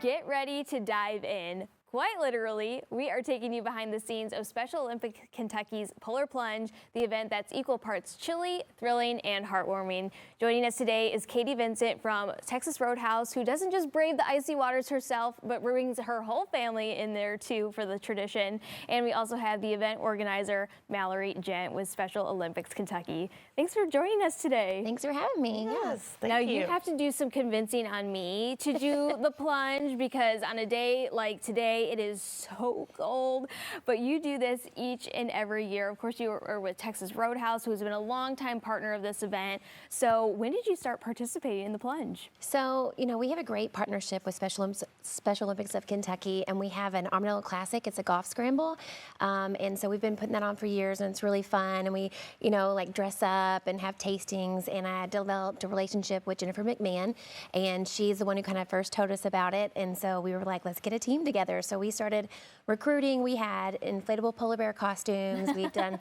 Get ready to dive in. Quite literally, we are taking you behind the scenes of Special Olympics Kentucky's Polar Plunge, the event that's equal parts chilly, thrilling, and heartwarming. Joining us today is Katie Vincent from Texas Roadhouse, who doesn't just brave the icy waters herself, but brings her whole family in there too for the tradition. And we also have the event organizer, Mallory Gent with Special Olympics Kentucky. Thanks for joining us today. Thanks for having me. Yes, thank now you. You have to do some convincing on me to do the plunge, because on a day like today, it is so cold, but you do this each and every year. Of course, you are with Texas Roadhouse, who's been a longtime partner of this event. So when did you start participating in the plunge? So, we have a great partnership with Special Olympics of Kentucky, and we have an Armadillo Classic. It's a golf scramble. And so we've been putting that on for years, and it's really fun. And we, like dress up and have tastings. And I developed a relationship with Jennifer McMahon, and she's the one who kind of first told us about it. And so we were like, let's get a team together. So we started recruiting. We had inflatable polar bear costumes. We've done,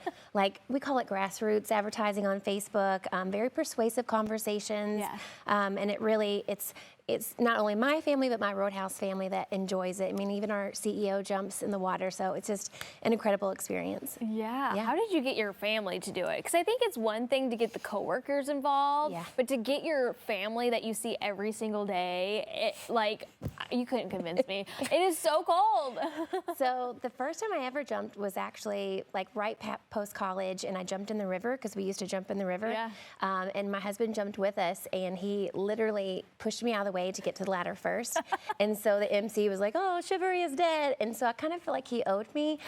we call it grassroots advertising on Facebook, very persuasive conversations. Yeah. And it's not only my family, but my Roadhouse family that enjoys it. I mean, even our CEO jumps in the water, so it's just an incredible experience. Yeah. How did you get your family to do it? Because I think it's one thing to get the coworkers involved, but to get your family that you see every single day, you couldn't convince me. It is so cold. So the first time I ever jumped was actually right post-college, and I jumped in the river because we used to jump in the river. Yeah. And my husband jumped with us, and he literally pushed me out of the way to get to the ladder first. And so the MC was like, oh, Chivalry is dead. And so I kind of feel like he owed me.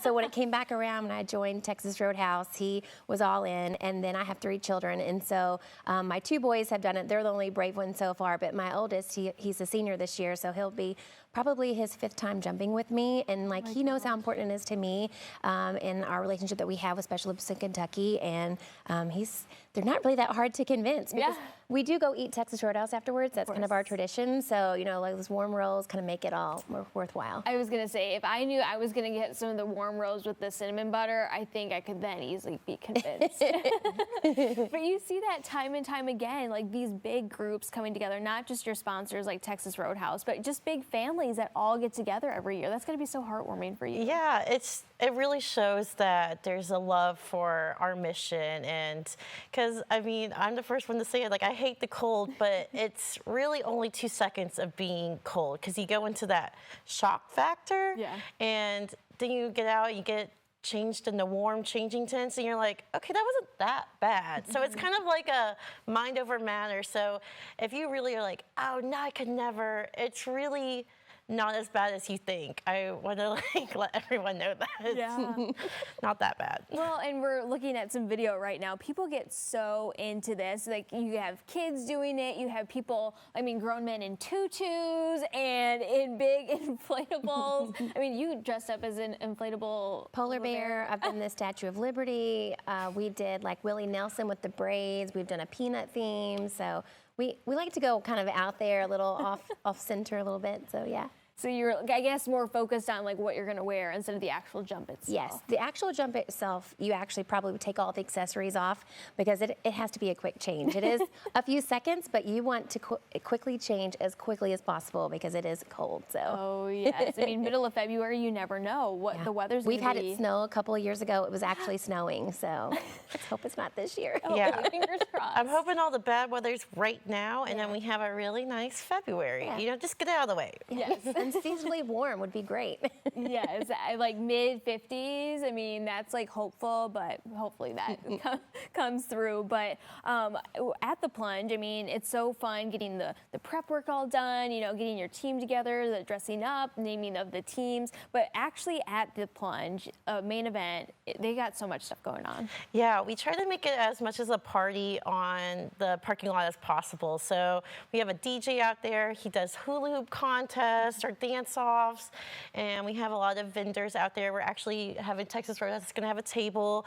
So when it came back around and I joined Texas Roadhouse, he was all in. And then I have 3 children. And so my 2 boys have done it. They're the only brave ones so far. But my oldest, he's a senior this year, so he'll be probably his 5th time jumping with me. And he knows how important it is to me in our relationship that we have with Special Olympics in Kentucky. And they're not really that hard to convince, because we do go eat Texas Roadhouse afterwards. That's kind of our tradition. So, those warm rolls kind of make it all more worthwhile. I was going to say, if I knew I was going to get some of the warm rolls with the cinnamon butter, I think I could then easily be convinced. But you see that time and time again, these big groups coming together, not just your sponsors like Texas Roadhouse, but just big families that all get together every year. That's going to be so heartwarming for you. Yeah, it really shows that there's a love for our mission. And because, I'm the first one to say it, I hate the cold, but it's really only 2 seconds of being cold, because you go into that shock factor. Yeah. And then you get out, you get changed into warm changing tents, and you're like, okay, that wasn't that bad. So it's kind of like a mind over matter. So if you really are like, oh no, I could never, it's really not as bad as you think. I want to let everyone know that it's not that bad. Well, and we're looking at some video right now. People get so into this. You have kids doing it. You have people, grown men in tutus and in big inflatables. You dressed up as an inflatable polar bear. I've done the Statue of Liberty. We did Willie Nelson with the braids. We've done a peanut theme. So we like to go kind of out there, a little off center a little bit. So yeah. So you're, I guess, more focused on what you're going to wear instead of the actual jump itself. Yes, the actual jump itself, you actually probably would take all the accessories off, because it has to be a quick change. It is a few seconds, but you want to quickly change as quickly as possible, because it is cold. So. Oh yes, middle of February, you never know what the weather's going to be. We've had it snow a couple of years ago. It was actually snowing, so let's hope it's not this year. Oh, yeah, fingers crossed. I'm hoping all the bad weather's right now, and then we have a really nice February. Just get it out of the way. Yes. Unseasonably warm would be great. Yes, mid 50s. That's hopeful, but hopefully that comes through. But at the plunge, it's so fun getting the prep work all done, getting your team together, the dressing up, naming of the teams. But actually at the plunge, main event, they got so much stuff going on. Yeah, we try to make it as much as a party on the parking lot as possible. So we have a DJ out there. He does hula hoop contests or dance-offs, and we have a lot of vendors out there. We're actually having Texas Roadhouse is going to have a table,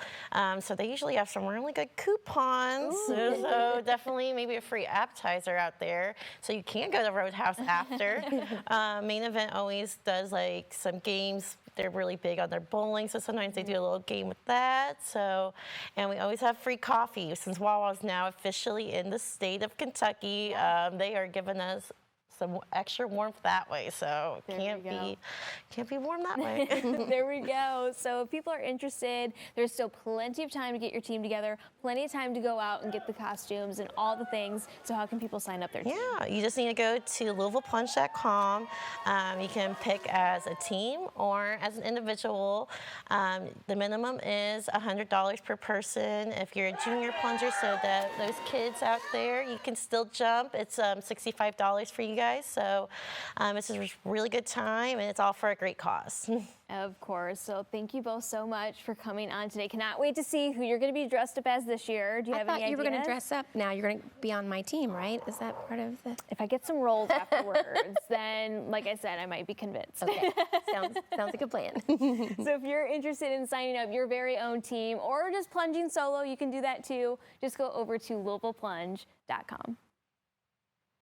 so they usually have some really good coupons. So definitely maybe a free appetizer out there, so you can go to Roadhouse after. Main event always does some games. They're really big on their bowling, so sometimes they do a little game with that. So, and we always have free coffee. Since Wawa is now officially in the state of Kentucky, they are giving us some extra warmth that way. So can't be warm that way. There we go. So if people are interested, there's still plenty of time to get your team together, plenty of time to go out and get the costumes and all the things. So how can people sign up their team? Yeah, you just need to go to LouisvillePlunge.com. You can pick as a team or as an individual. The minimum is $100 per person. If you're a junior plunger, so that those kids out there, you can still jump. It's $65 for you guys. So it's a really good time, and it's all for a great cause. Of course. So thank you both so much for coming on today. Cannot wait to see who you're going to be dressed up as this year. Do you have any ideas? I thought you were going to dress up. Now you're going to be on my team, right? Is that part of the? If I get some roles afterwards, then, like I said, I might be convinced. Okay, sounds like a plan. So if you're interested in signing up your very own team or just plunging solo, you can do that too. Just go over to LouisvillePlunge.com.